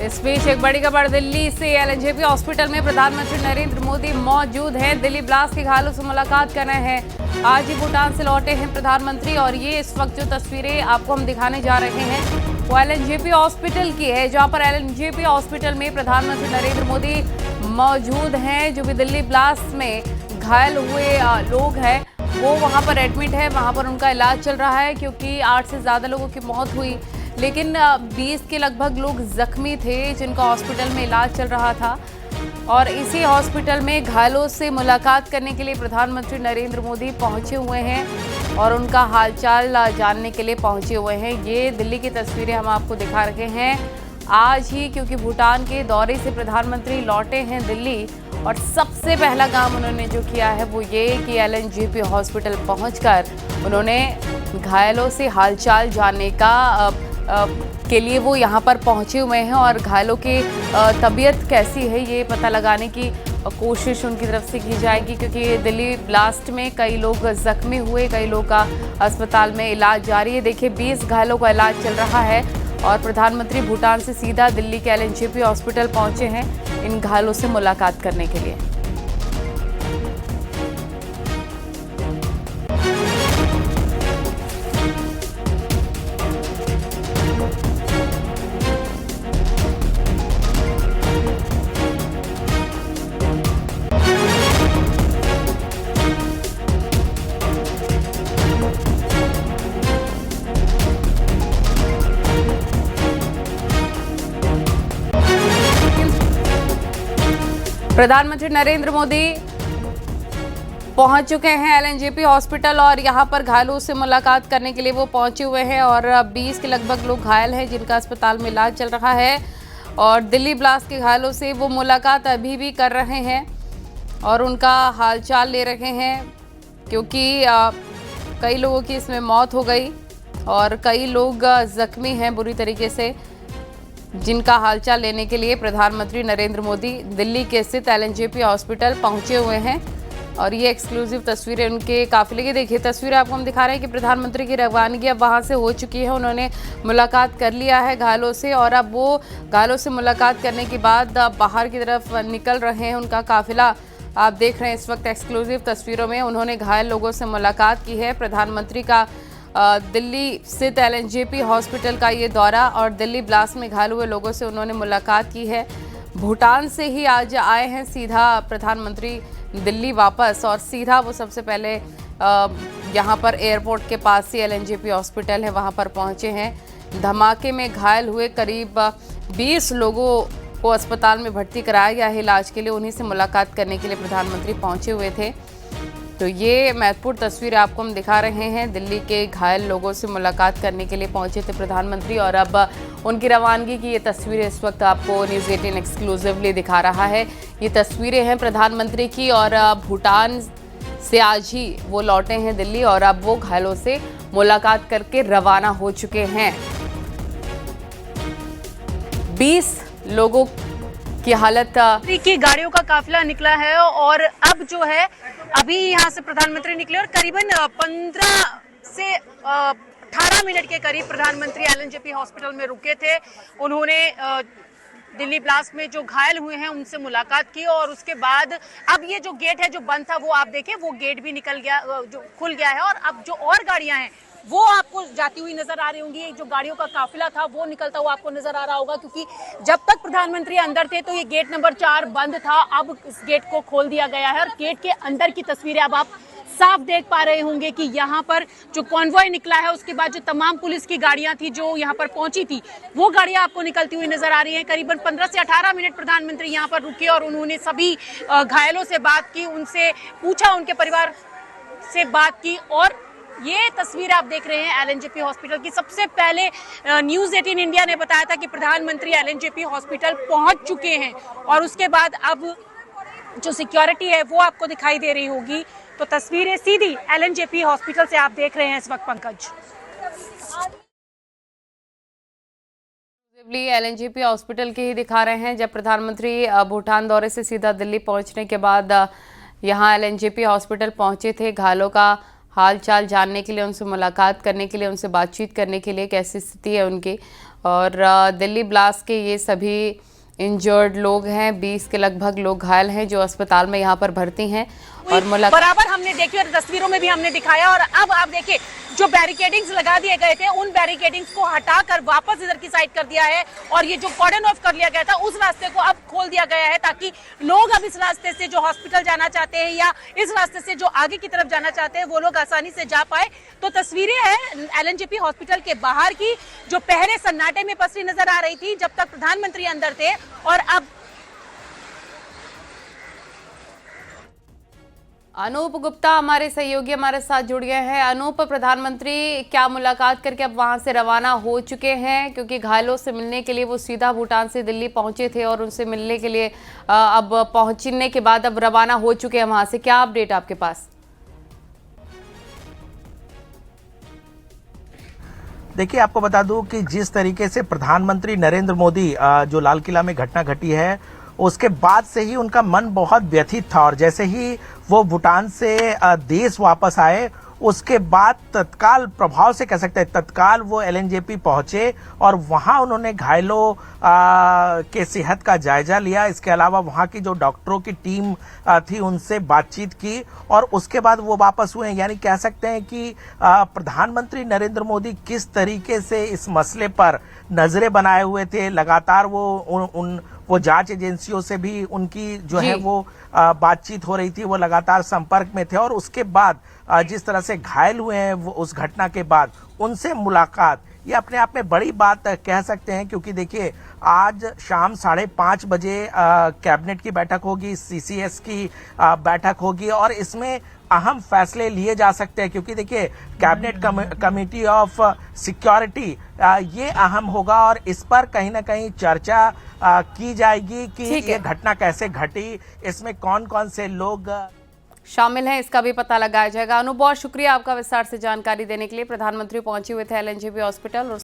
इस बीच एक बड़ी खबर दिल्ली से। एलएनजेपी हॉस्पिटल में प्रधानमंत्री नरेंद्र मोदी मौजूद हैं। दिल्ली ब्लास्ट के घायलों से मुलाकात कर रहे हैं। आज ही भूटान से लौटे हैं प्रधानमंत्री और ये इस वक्त जो तस्वीरें आपको हम दिखाने जा रहे हैं वो एलएनजेपी हॉस्पिटल की है, जहां पर एलएनजेपी हॉस्पिटल में प्रधानमंत्री नरेंद्र मोदी मौजूद हैं। जो भी दिल्ली ब्लास्ट में घायल हुए लोग हैं वो वहाँ पर एडमिट है, वहाँ पर उनका इलाज चल रहा है, क्योंकि 8 से ज़्यादा लोगों की मौत हुई, लेकिन 20 के लगभग लोग जख्मी थे जिनका हॉस्पिटल में इलाज चल रहा था। और इसी हॉस्पिटल में घायलों से मुलाकात करने के लिए प्रधानमंत्री नरेंद्र मोदी पहुंचे हुए हैं और उनका हालचाल जानने के लिए पहुंचे हुए हैं। ये दिल्ली की तस्वीरें हम आपको दिखा रहे हैं आज ही, क्योंकि भूटान के दौरे से प्रधानमंत्री लौटे हैं दिल्ली और सबसे पहला काम उन्होंने जो किया है वो ये कि एलएनजेपी हॉस्पिटल पहुंचकर उन्होंने घायलों से हालचाल जानने के लिए वो यहाँ पर पहुँचे हुए हैं और घायलों की तबीयत कैसी है ये पता लगाने की कोशिश उनकी तरफ से की जाएगी, क्योंकि दिल्ली ब्लास्ट में कई लोग जख्मी हुए, कई लोग का अस्पताल में इलाज जारी है। देखिए 20 घायलों का इलाज चल रहा है और प्रधानमंत्री भूटान से सीधा दिल्ली के एलएनजेपी हॉस्पिटल पहुंचे हैं इन घायलों से मुलाकात करने के लिए। प्रधानमंत्री नरेंद्र मोदी पहुंच चुके हैं एलएनजेपी हॉस्पिटल और यहां पर घायलों से मुलाकात करने के लिए वो पहुंचे हुए हैं और 20 के लगभग लोग घायल हैं जिनका अस्पताल में इलाज चल रहा है। और दिल्ली ब्लास्ट के घायलों से वो मुलाकात अभी भी कर रहे हैं और उनका हालचाल ले रहे हैं, क्योंकि कई लोगों की इसमें मौत हो गई और कई लोग जख्मी हैं बुरी तरीके से, जिनका हालचाल लेने के लिए प्रधानमंत्री नरेंद्र मोदी दिल्ली के स्थित एलएनजेपी हॉस्पिटल पहुंचे हुए हैं। और ये एक्सक्लूसिव तस्वीरें उनके काफिले की देखिए तस्वीरें आपको हम दिखा रहे हैं कि प्रधानमंत्री की रवानगी अब वहां से हो चुकी है। उन्होंने मुलाकात कर लिया है घायलों से और अब वो घायलों से मुलाकात करने के बाद बाहर की तरफ निकल रहे हैं। उनका काफिला आप देख रहे हैं इस वक्त एक्सक्लूसिव तस्वीरों में। उन्होंने घायल लोगों से मुलाकात की है। प्रधानमंत्री का दिल्ली स्थित एलएनजेपी हॉस्पिटल का ये दौरा और दिल्ली ब्लास्ट में घायल हुए लोगों से उन्होंने मुलाकात की है। भूटान से ही आज आए हैं सीधा प्रधानमंत्री दिल्ली वापस और सीधा वो सबसे पहले यहाँ पर एयरपोर्ट के पास ही एलएनजेपी हॉस्पिटल है वहाँ पर पहुँचे हैं। धमाके में घायल हुए करीब 20 लोगों को अस्पताल में भर्ती कराया गया है इलाज के लिए। उन्हीं से मुलाकात करने के लिए प्रधानमंत्री पहुँचे हुए थे। तो ये महत्वपूर्ण तस्वीर आपको हम दिखा रहे हैं। दिल्ली के घायल लोगों से मुलाकात करने के लिए पहुंचे थे प्रधानमंत्री और अब उनकी रवानगी की ये तस्वीरें इस वक्त आपको न्यूज़ 18 एक्सक्लूसिवली दिखा रहा है। ये तस्वीरें हैं प्रधानमंत्री की और भूटान से आज ही वो लौटे हैं दिल्ली और अब वो घायलों से मुलाकात करके रवाना हो चुके हैं। 20 लोगों की हालत की गाड़ियों का काफिला निकला है और अब जो है अभी यहाँ से प्रधानमंत्री निकले और करीबन 15 से 18 मिनट के करीब प्रधानमंत्री एलएनजेपी हॉस्पिटल में रुके थे। उन्होंने दिल्ली ब्लास्ट में जो घायल हुए हैं उनसे मुलाकात की और उसके बाद अब ये जो गेट है जो बंद था वो आप देखें वो गेट भी निकल गया, जो खुल गया है और अब जो और गाड़ियां हैं वो आपको जाती हुई नजर आ रही होंगी। जो गाड़ियों का काफिला था वो निकलता हुआ आपको नजर आ रहा होगा, क्योंकि जब तक प्रधानमंत्री अंदर थे तो ये गेट नंबर 4 बंद था। अब इस गेट को खोल दिया गया है और गेट के अंदर की तस्वीरें अब आप साफ देख पा रहे होंगे कि यहाँ पर जो कॉन्वॉय निकला है उसके बाद जो तमाम पुलिस की गाड़ियां थी जो यहाँ पर पहुंची थी वो गाड़ियां आपको निकलती हुई नजर आ रही हैं। करीबन 15 से 18 मिनट प्रधानमंत्री यहाँ पर रुके और उन्होंने सभी घायलों से बात की, उनसे पूछा, उनके परिवार से बात की। और ये तस्वीर आप देख रहे हैं एलएनजेपी हॉस्पिटल की। सबसे पहले न्यूज़ 18 इंडिया ने बताया था कि प्रधानमंत्री एलएनजेपी हॉस्पिटल पहुंच चुके हैं और उसके बाद अब जो सिक्योरिटी है वो आपको दिखाई दे रही होगी। तो तस्वीरें सीधी एलएनजेपी हॉस्पिटल से आप देख रहे हैं इस वक्त पंकज। एलएनजेपी हॉस्पिटल के ही दिखा रहे हैं जब प्रधानमंत्री भूटान दौरे से सीधा दिल्ली पहुंचने के बाद यहाँ एलएनजेपी हॉस्पिटल पहुंचे थे। घायलों का हाल चाल जानने के लिए, उनसे मुलाकात करने के लिए, उनसे बातचीत करने के लिए कैसी स्थिति है उनकी। और दिल्ली ब्लास्ट के ये सभी इंजर्ड लोग हैं, 20 के लगभग लोग घायल हैं जो अस्पताल में यहाँ पर भर्ती हैं। और बराबर हमने देखी और तस्वीरों में भी हमने दिखाया। और अब आप देखिए जो बैरिकेडिंग्स लगा दिए गए थे उन बैरिकेडिंग्स को हटाकर वापस इधर की साइड कर दिया है और ये जो कॉर्डन ऑफ कर लिया गया था उस रास्ते को अब खोल दिया गया है ताकि लोग अब इस रास्ते से जो हॉस्पिटल जाना चाहते हैं या इस रास्ते से जो आगे की तरफ जाना चाहते हैं वो लोग आसानी से जा पाए। तो तस्वीरें हैं एलएनजेपी हॉस्पिटल के बाहर की जो पहले सन्नाटे में पसरी नजर आ रही थी जब तक प्रधानमंत्री अंदर थे, और अब अनूप गुप्ता हमारे सहयोगी हमारे साथ जुड़ गए हैं। अनूप, प्रधानमंत्री क्या मुलाकात करके अब वहां से रवाना हो चुके हैं? क्योंकि घायलों से मिलने के लिए वो सीधा भूटान से दिल्ली पहुंचे थे और उनसे मिलने के लिए अब पहुंचने के बाद अब रवाना हो चुके हैं वहां से। क्या अपडेट आपके पास? देखिए, आपको बता दूं कि जिस तरीके से प्रधानमंत्री नरेंद्र मोदी जो लाल किला में घटना घटी है उसके बाद से ही उनका मन बहुत व्यथित था और जैसे ही वो भूटान से देश वापस आए उसके बाद तत्काल प्रभाव से कह सकते हैं तत्काल वो एलएनजेपी पहुंचे और वहां उन्होंने घायलों के सेहत का जायजा लिया। इसके अलावा वहां की जो डॉक्टरों की टीम थी उनसे बातचीत की और उसके बाद वो वापस हुए। यानी कह सकते हैं कि प्रधानमंत्री नरेंद्र मोदी किस तरीके से इस मसले पर नजरें बनाए हुए थे। लगातार वो जांच एजेंसियों से भी उनकी जो है वो बातचीत हो रही थी, वो लगातार संपर्क में थे और उसके बाद जिस तरह से घायल हुए हैं वो उस घटना के बाद उनसे मुलाकात, ये अपने आप में बड़ी बात कह सकते हैं। क्योंकि देखिए आज शाम 5:30 बजे कैबिनेट की बैठक होगी, सीसीएस की बैठक होगी और इसमें अहम फैसले लिए जा सकते हैं। क्योंकि देखिए कैबिनेट कमेटी ऑफ सिक्योरिटी ये अहम होगा और इस पर कहीं ना कहीं चर्चा की जाएगी कि ये घटना कैसे घटी, इसमें कौन कौन से लोग शामिल हैं, इसका भी पता लगाया जाएगा। अनु, बहुत शुक्रिया आपका विस्तार से जानकारी देने के लिए। प्रधानमंत्री पहुंचे हुए थे एलएनजेपी हॉस्पिटल और